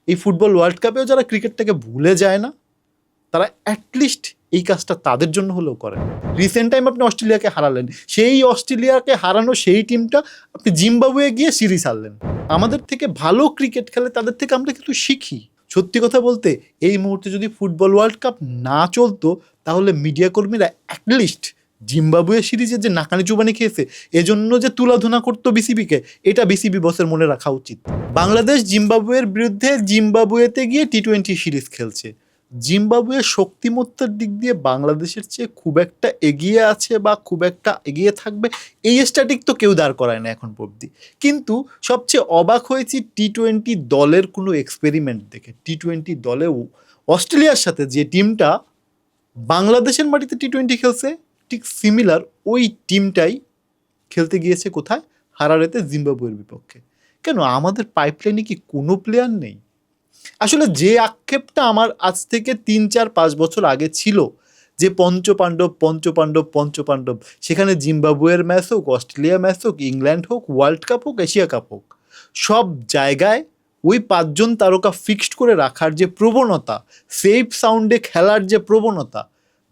এই football world কাপেও যারা ক্রিকেটটাকে ভুলে যায় না, তারা অ্যাটলিস্ট এই কাজটা তাদের জন্য হলেও করে। রিসেন্ট টাইম আপনি অস্ট্রেলিয়াকে হারালেন, সেই অস্ট্রেলিয়াকে হারানো সেই টিমটা আপনি জিম্বাবুয়ে গিয়ে সিরিজ হারলেন। আমাদের থেকে ভালো ক্রিকেট খেলে তাদের থেকে আমরা কিন্তু শিখি। সত্যি কথা বলতে এই মুহূর্তে যদি ফুটবল ওয়ার্ল্ড কাপ না চলতো, তাহলে মিডিয়া কর্মীরা অ্যাটলিস্ট জিম্বাবুয়ে সিরিজে যে নাকানি চুবানি খেয়েছে এজন্য যে তুলাধুনা করতো বিসিবিকে, এটা বিসিবি বসের মনে রাখা উচিত। বাংলাদেশ জিম্বাবুয়ের বিরুদ্ধে জিম্বাবুয়েতে গিয়ে টি-20 সিরিজ খেলছে। জিম্বাবুয়ের শক্তিমত্তার দিক দিয়ে বাংলাদেশের চেয়ে খুব একটা এগিয়ে আছে বা খুব একটা এগিয়ে থাকবে এই স্ট্যাটিক তো কেউ দাঁড় করায় না এখন অবধি। কিন্তু সবচেয়ে অবাক হয়েছি টি-20 দলের কোনো এক্সপেরিমেন্ট দেখে। টি-20 দলেও অস্ট্রেলিয়ার সাথে যে টিমটা বাংলাদেশের মাটিতে টি-20 খেলছে, ঠিক সিমিলার ওই টিমটাই খেলতে গিয়েছে কোথায়? হারারেতে, জিম্বাবুয়ের বিপক্ষে। কেন আমাদের পাইপলাইনে কি কোনো প্লেয়ার নেই? আসলে যে আক্ষেপটা আমার আজ থেকে 3-4-5 বছর আগে ছিল, যে পঞ্চপাণ্ডব, সেখানে জিম্বাবুয়ের ম্যাচ হোক, অস্ট্রেলিয়া ম্যাচ হোক, ইংল্যান্ড হোক, ওয়ার্ল্ড কাপ হোক, এশিয়া কাপ হোক, সব জায়গায় ওই 5 জন তারকা ফিক্সড করে রাখার যে প্রবণতা, সেফ সাউন্ডে খেলার যে প্রবণতা,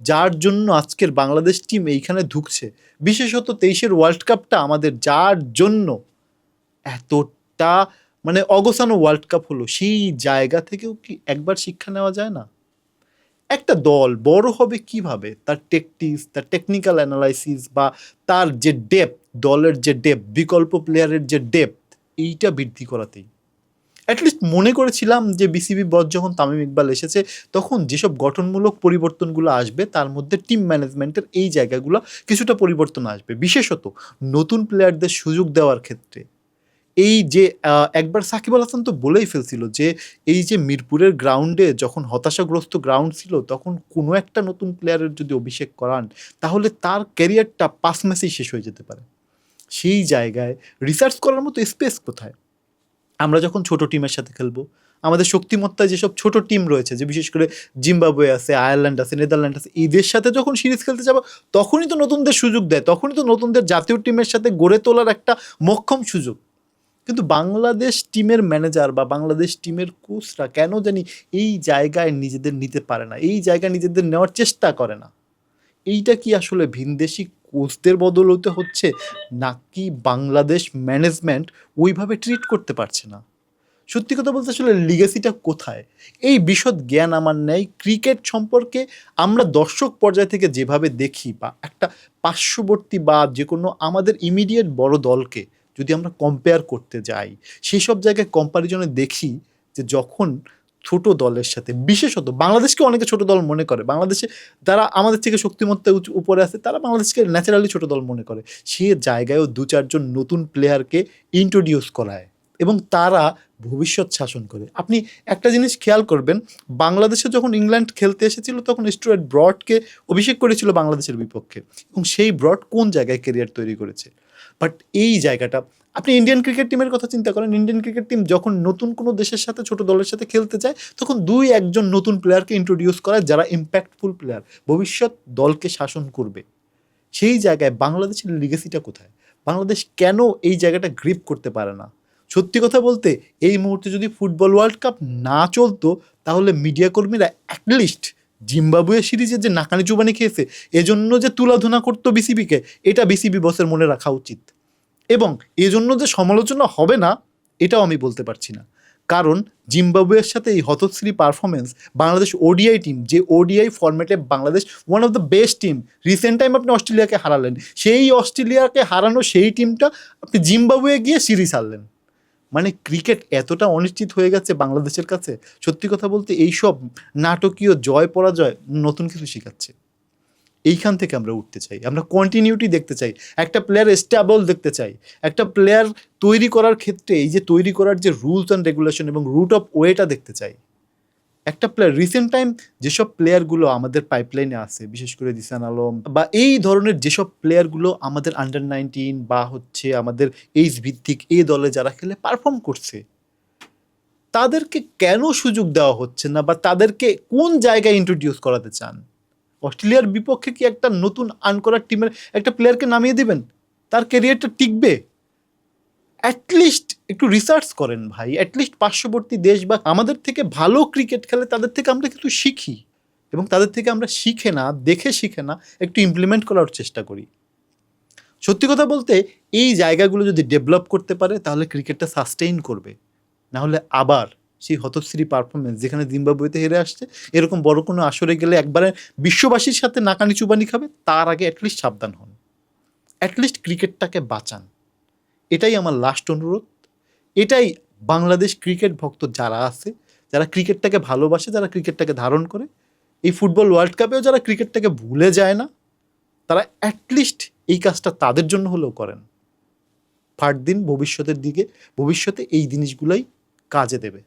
যার জন্য আজকের বাংলাদেশ টিম এইখানে ঢুকছে, বিশেষত 23-এর ওয়ার্ল্ড কাপটা আমাদের যার জন্য এতটা মানে অগোছানো ওয়ার্ল্ড কাপ হলো, সেই জায়গা থেকেও কি একবার শিক্ষা নেওয়া যায় না? একটা দল বড় হবে কিভাবে? তার টেকটিক্স, তার টেকনিক্যাল অ্যানালাইসিস বা তার যে ডেপথ, দলের যে ডেপথ, বিকল্প প্লেয়ারের যে ডেপথ, এইটা বৃদ্ধি করাতেই। অ্যাটলিস্ট মনে করেছিলাম যে বিসিবি বস যখন তামিম ইকবাল এসেছে, তখন যেসব গঠনমূলক পরিবর্তনগুলো আসবে তার মধ্যে টিম ম্যানেজমেন্টের এই জায়গাগুলো কিছুটা পরিবর্তন আসবে, বিশেষত নতুন প্লেয়ারদের সুযোগ দেওয়ার ক্ষেত্রে। এই যে একবার সাকিব আল হাসান তো বলেই ফেলছিল যে এই যে মিরপুরের গ্রাউন্ডে যখন হতাশাগ্রস্ত গ্রাউন্ড ছিল, তখন কোনো একটা নতুন প্লেয়ারের যদি অভিষেক করান, তাহলে তার ক্যারিয়ারটা 5 ম্যাচেই শেষ হয়ে যেতে পারে। সেই জায়গায় রিসার্চ করার মতো স্পেস কোথায়? আমরা যখন ছোট টিমের সাথে খেলবো, আমাদের শক্তিমত্তায় যেসব ছোট টিম রয়েছে, যে বিশেষ করে জিম্বাবুয়ে আছে, আয়ারল্যান্ড আছে, নেদারল্যান্ড আছে, এদের সাথে যখন সিরিজ খেলতে যাবো, তখনই তো নতুনদের সুযোগ দেয়, তখনই তো নতুনদের জাতীয় টিমের সাথে গড়ে তোলার একটা মোক্ষম সুযোগ। কিন্তু বাংলাদেশ টিমের ম্যানেজার বা বাংলাদেশ টিমের কোচরা কেন জানি এই জায়গায় নিজেদের নিতে পারে না, এই জায়গায় নিজেদের নেওয়ার চেষ্টা করে না। এইটা কি আসলে ভিনদেশি কোচদের বদলতে হচ্ছে, নাকি বাংলাদেশ ম্যানেজমেন্ট ওইভাবে ট্রিট করতে পারছে না? সত্যি কথা বলতে আসলে লিগেসিটা কোথায়, এই বিশদ জ্ঞান আমার নেই। ক্রিকেট সম্পর্কে আমরা দর্শক পর্যায় থেকে যেভাবে দেখি, বা একটা পার্শ্ববর্তী বা যে কোনো আমাদের ইমিডিয়েট বড় দলকে যদি আমরা কম্পেয়ার করতে যাই, সেই সব জায়গায় কম্প্যারিজনে দেখি যে যখন ছোট দলের সাথে, বিশেষত বাংলাদেশকে অনেকে ছোট দল মনে করে, বাংলাদেশে যারা আমাদের থেকে শক্তিমত্তা উপরে আছে তারা বাংলাদেশকে ন্যাচারালি ছোট দল মনে করে, সে জায়গায়ও 2-4 জন নতুন প্লেয়ারকে ইন্ট্রোডিউস করায় এবং তারা ভবিষ্যৎ শাসন করে। আপনি একটা জিনিস খেয়াল করবেন, বাংলাদেশে যখন ইংল্যান্ড খেলতে এসেছিল তখন স্টুয়ার্ট ব্রডকে অভিষেক করেছিল বাংলাদেশের বিপক্ষে, এবং সেই ব্রড কোন জায়গায় ক্যারিয়ার তৈরি করেছে। বাট এই জায়গাটা আপনি ইন্ডিয়ান ক্রিকেট টিমের কথা চিন্তা করেন, ইন্ডিয়ান ক্রিকেট টিম যখন নতুন কোনো দেশের সাথে, ছোট দলের সাথে খেলতে যায়, তখন 2-1 জন নতুন প্লেয়ারকে ইন্ট্রোডিউস করায় যারা ইম্প্যাক্টফুল প্লেয়ার, ভবিষ্যৎ দলকে শাসন করবে। সেই জায়গায় বাংলাদেশের লিগেসিটা কোথায়? বাংলাদেশ কেন এই জায়গাটা গ্রিপ করতে পারে না? সত্যি কথা বলতে এই মুহূর্তে যদি ফুটবল ওয়ার্ল্ড কাপ না চলতো, তাহলে মিডিয়া কর্মীরা অ্যাটলিস্ট জিম্বাবুয়ে সিরিজে যে নাকানি চুবানি খেয়েছে এজন্য যে তুলাধুনা করতো বিসিবিকে, এটা বিসিবি বসের মনে রাখা উচিত। এবং এজন্য যে সমালোচনা হবে না, এটাও আমি বলতে পারছি না। কারণ জিম্বাবুয়ের সাথে এই হতশ্রী পারফরমেন্স, বাংলাদেশ ওডিআই টিম, যে ওডিআই ফরম্যাটে Bangladesh one of the best team, recent time আপনি অস্ট্রেলিয়াকে হারালেন, সেই অস্ট্রেলিয়াকে হারানো সেই টিমটা আপনি জিম্বাবুয়ে গিয়ে সিরিজ হারলেন। মানে ক্রিকেট এতটা অনিশ্চিত হয়ে গেছে বাংলাদেশের কাছে। সত্যি কথা বলতে এইসব নাটকীয় জয় পরাজয় নতুন কিছু শেখাচ্ছে। এইখান থেকে আমরা উঠতে চাই, আমরা কন্টিনিউটি দেখতে চাই, একটা প্লেয়ার স্টেবল দেখতে চাই, একটা প্লেয়ার তৈরি করার ক্ষেত্রে এই যে তৈরি করার যে রুলস অ্যান্ড রেগুলেশন এবং রুট অফ ওয়েটা দেখতে চাই। একটা প্লেয়ার রিসেন্ট টাইম যেসব প্লেয়ারগুলো আমাদের পাইপলাইনে আছে, বিশেষ করে জিসান আলম বা এই ধরনের যেসব প্লেয়ারগুলো আমাদের আন্ডার-19 বা হচ্ছে আমাদের এইজ ভিত্তিক এই দলে যারা খেলে পারফর্ম করছে, তাদেরকে কেন সুযোগ দেওয়া হচ্ছে না, বা তাদেরকে কোন জায়গায় ইন্ট্রোডিউস করাতে চান? অস্ট্রেলিয়ার বিপক্ষে কি একটা নতুন আনকরা টিমের একটা প্লেয়ারকে নামিয়ে দিবেন? তার ক্যারিয়ারটা টিকবে? অ্যাটলিস্ট একটু রিসার্চ করেন ভাই, অ্যাটলিস্ট পার্শ্ববর্তী দেশ বা আমাদের থেকে ভালো ক্রিকেট খেলে তাদের থেকে আমরা কিন্তু শিখি, এবং তাদের থেকে আমরা শিখে না, দেখে শিখে না, একটু ইমপ্লিমেন্ট করার চেষ্টা করি। সত্যি কথা বলতে এই জায়গাগুলো যদি ডেভেলপ করতে পারে তাহলে ক্রিকেটটা সাস্টেইন করবে, না হলে আবার সেই হতশ্রী পারফরমেন্স যেখানে জিম্বাবুয়েতে হেরে আসছে, এরকম বড় কোনো আসরে গেলে একবারে বিশ্ববাসীর সাথে নাকানি চুবানি খাবে, তার আগে অ্যাটলিস্ট সাবধান হন, অ্যাটলিস্ট ক্রিকেটটাকে বাঁচান। এটাই আমার লাস্ট অনুরোধ। এটাই বাংলাদেশ ক্রিকেট ভক্ত যারা আছে, যারা ক্রিকেটটাকে ভালোবাসে, যারা ক্রিকেটটাকে ধারণ করে, এই ফুটবল ওয়ার্ল্ড কাপেও যারা ক্রিকেটটাকে ভুলে যায় না, তারা অ্যাটলিস্ট এই কাজটা তাদের জন্য হলেও করেন। ফাট দিন ভবিষ্যতের দিকে, ভবিষ্যতে এই জিনিসগুলোই কাজে দেবে।